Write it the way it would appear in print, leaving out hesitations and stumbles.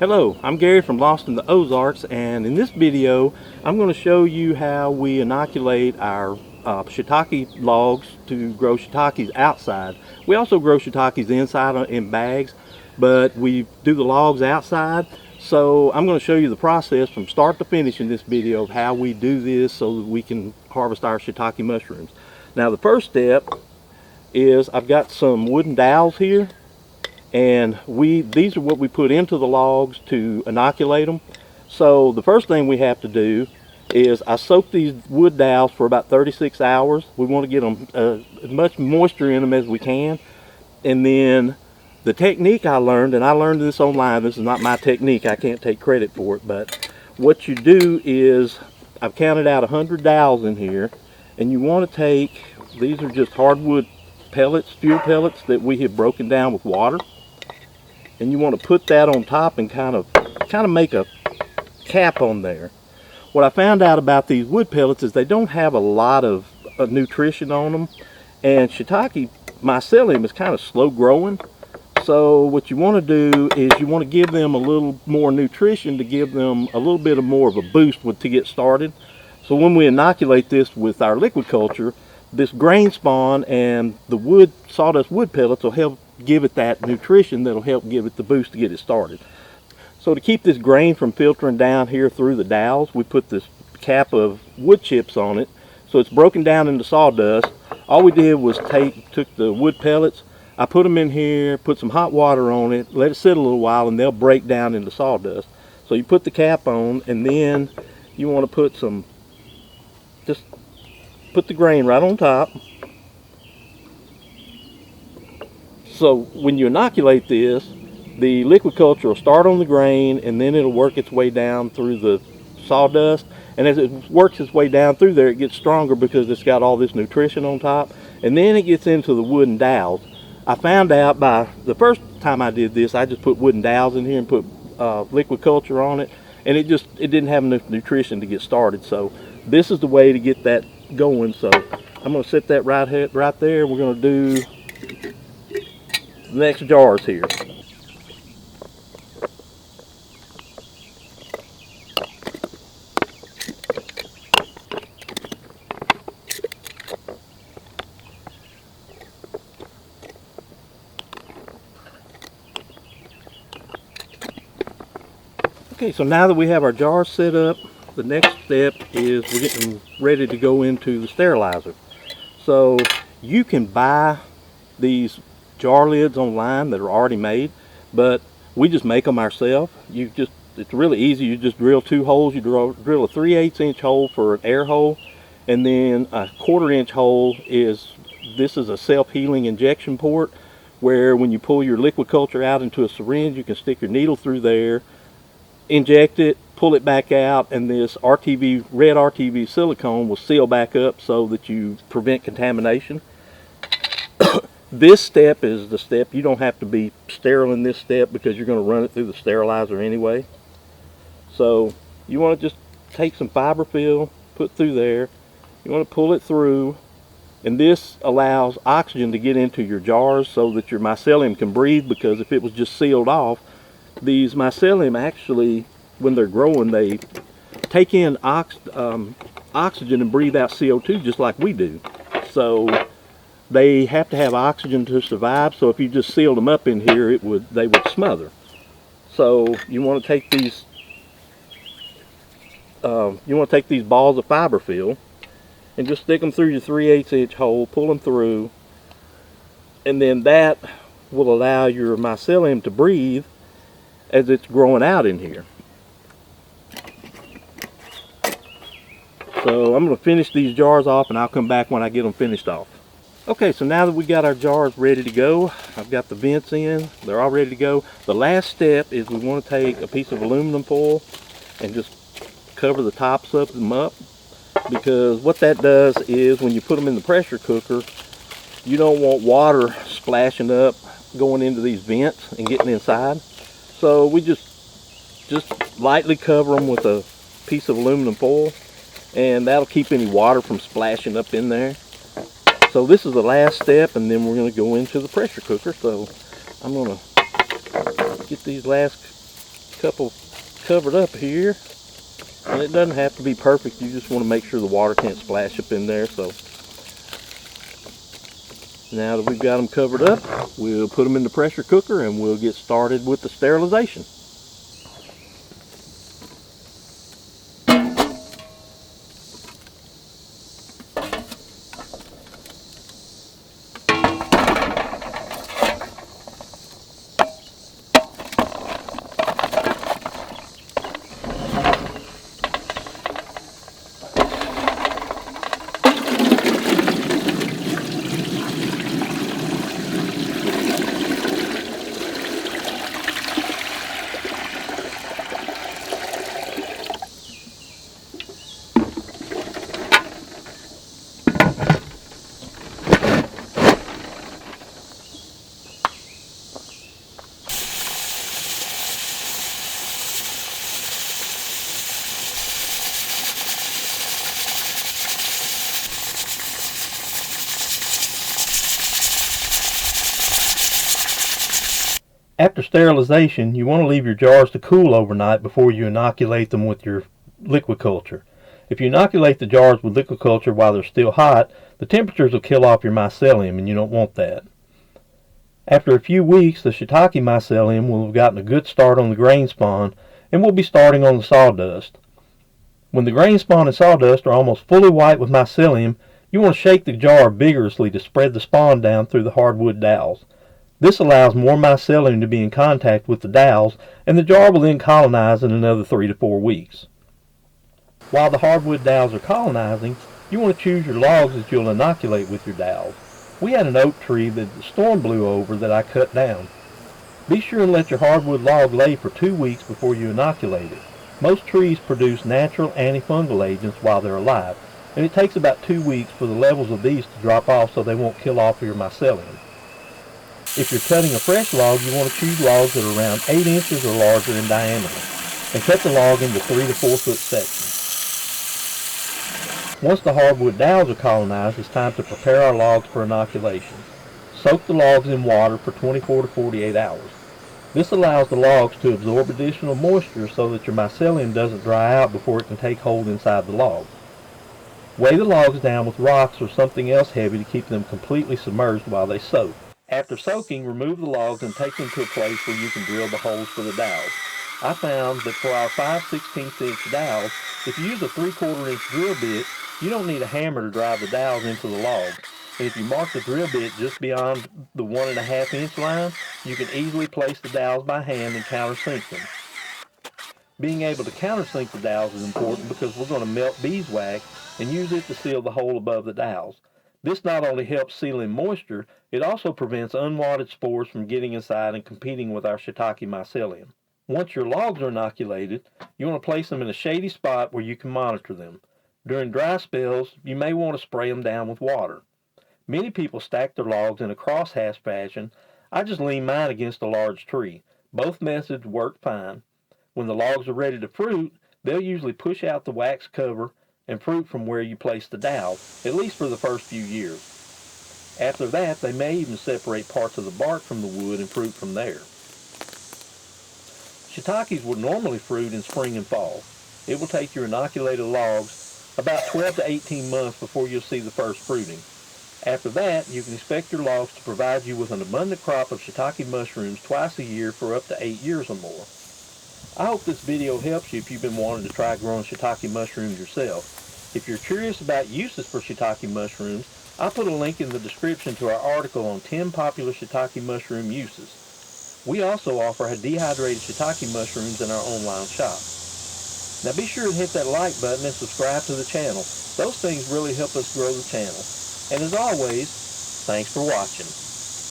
Hello, I'm Gary from Lost in the Ozarks, and in this video I'm going to show you how we inoculate our shiitake logs to grow shiitakes outside. We also grow shiitakes inside in bags, but we do the logs outside. So I'm going to show you the process from start to finish in this video of how we do this so that we can harvest our shiitake mushrooms. Now the first step is I've got some wooden dowels here, and these are what we put into the logs to inoculate them. So the first thing we have to do is I soak these wood dowels for about 36 hours. We want to get them as much moisture in them as we can. And then the technique I learned, and I learned this online, this is not my technique, I can't take credit for it, but what you do is I've counted out 100 dowels in here, and you want to take, these are just hardwood pellets, fuel pellets that we have broken down with water. And you want to put that on top and kind of make a cap on there. What I found out about these wood pellets is they don't have a lot of nutrition on them, and shiitake mycelium is kind of slow growing. So what you want to do is you want to give them a little more nutrition to give them a little bit more of a boost to get started. So when we inoculate this with our liquid culture, this grain spawn and the sawdust wood pellets will help give it that nutrition that'll help give it the boost to get it started. So to keep this grain from filtering down here through the dowels, we put this cap of wood chips on it, so it's broken down into sawdust. All we did was took the wood pellets, I put them in here, put some hot water on it, let it sit a little while, and they'll break down into sawdust. So you put the cap on, and then you want to put just put the grain right on top. So when you inoculate this, the liquid culture will start on the grain, and then it'll work its way down through the sawdust. And as it works its way down through there, it gets stronger because it's got all this nutrition on top. And then it gets into the wooden dowels. I found out by the first time I did this, I just put wooden dowels in here and put liquid culture on it, and it didn't have enough nutrition to get started. So this is the way to get that going. So I'm going to set that right there. We're going to do the next jars here. Okay, so now that we have our jars set up, the next step is we're getting ready to go into the sterilizer. So you can buy these jar lids online that are already made, but we just make them ourselves. It's really easy. You just drill 2 holes. You drill a 3/8 inch hole for an air hole, and then a 1/4 inch hole this is a self-healing injection port, where when you pull your liquid culture out into a syringe, you can stick your needle through there, inject it, pull it back out, and this red RTV silicone will seal back up so that you prevent contamination. This step is the step, you don't have to be sterile in this step because you're going to run it through the sterilizer anyway. So you want to just take some flavorful, put through there, you want to pull it through, and this allows oxygen to get into your jars so that your mycelium can breathe, because if it was just sealed off, these mycelium actually, when they're growing, they take in oxygen and breathe out CO2 just like we do. So they have to have oxygen to survive. So if you just sealed them up in here, they would smother. So you want to take these balls of flavorful and just stick them through your 3/8 inch hole, pull them through, and then that will allow your mycelium to breathe as it's growing out in here. So I'm going to finish these jars off, and I'll come back when I get them finished off. Okay, so now that we got our jars ready to go, I've got the vents in, they're all ready to go. The last step is we want to take a piece of aluminum foil and just cover the tops of them up, because what that does is when you put them in the pressure cooker, you don't want water splashing up going into these vents and getting inside. So we just lightly cover them with a piece of aluminum foil, and that'll keep any water from splashing up in there. So this is the last step, and then we're going to go into the pressure cooker. So I'm going to get these last couple covered up here. And it doesn't have to be perfect. You just want to make sure the water can't splash up in there. So now that we've got them covered up, we'll put them in the pressure cooker and we'll get started with the sterilization. After sterilization, you want to leave your jars to cool overnight before you inoculate them with your liquid culture. If you inoculate the jars with liquid culture while they're still hot, the temperatures will kill off your mycelium and you don't want that. After a few weeks, the shiitake mycelium will have gotten a good start on the grain spawn and will be starting on the sawdust. When the grain spawn and sawdust are almost fully white with mycelium, you want to shake the jar vigorously to spread the spawn down through the hardwood dowels. This allows more mycelium to be in contact with the dowels, and the jar will then colonize in another 3 to 4 weeks. While the hardwood dowels are colonizing, you want to choose your logs that you'll inoculate with your dowels. We had an oak tree that the storm blew over that I cut down. Be sure and let your hardwood log lay for 2 weeks before you inoculate it. Most trees produce natural antifungal agents while they're alive, and it takes about 2 weeks for the levels of these to drop off so they won't kill off your mycelium. If you're cutting a fresh log, you want to choose logs that are around 8 inches or larger in diameter, and cut the log into 3 to 4 foot sections. Once the hardwood dowels are colonized, it's time to prepare our logs for inoculation. Soak the logs in water for 24 to 48 hours. This allows the logs to absorb additional moisture so that your mycelium doesn't dry out before it can take hold inside the log. Weigh the logs down with rocks or something else heavy to keep them completely submerged while they soak. After soaking, remove the logs and take them to a place where you can drill the holes for the dowels. I found that for our 5/16 inch dowels, if you use a 3/4 inch drill bit, you don't need a hammer to drive the dowels into the log. And if you mark the drill bit just beyond the 1.5 inch line, you can easily place the dowels by hand and countersink them. Being able to countersink the dowels is important because we're going to melt beeswax and use it to seal the hole above the dowels. This not only helps seal in moisture, it also prevents unwanted spores from getting inside and competing with our shiitake mycelium. Once your logs are inoculated, you want to place them in a shady spot where you can monitor them. During dry spells, you may want to spray them down with water. Many people stack their logs in a crosshatch fashion. I just lean mine against a large tree. Both methods work fine. When the logs are ready to fruit, they'll usually push out the wax cover and fruit from where you place the dowel, at least for the first few years. After that, they may even separate parts of the bark from the wood and fruit from there. Shiitakes will normally fruit in spring and fall. It will take your inoculated logs about 12 to 18 months before you'll see the first fruiting. After that, you can expect your logs to provide you with an abundant crop of shiitake mushrooms twice a year for up to 8 years or more. I hope this video helps you if you've been wanting to try growing shiitake mushrooms yourself. If you're curious about uses for shiitake mushrooms, I'll put a link in the description to our article on 10 popular shiitake mushroom uses. We also offer dehydrated shiitake mushrooms in our online shop. Now be sure to hit that like button and subscribe to the channel. Those things really help us grow the channel. And as always, thanks for watching.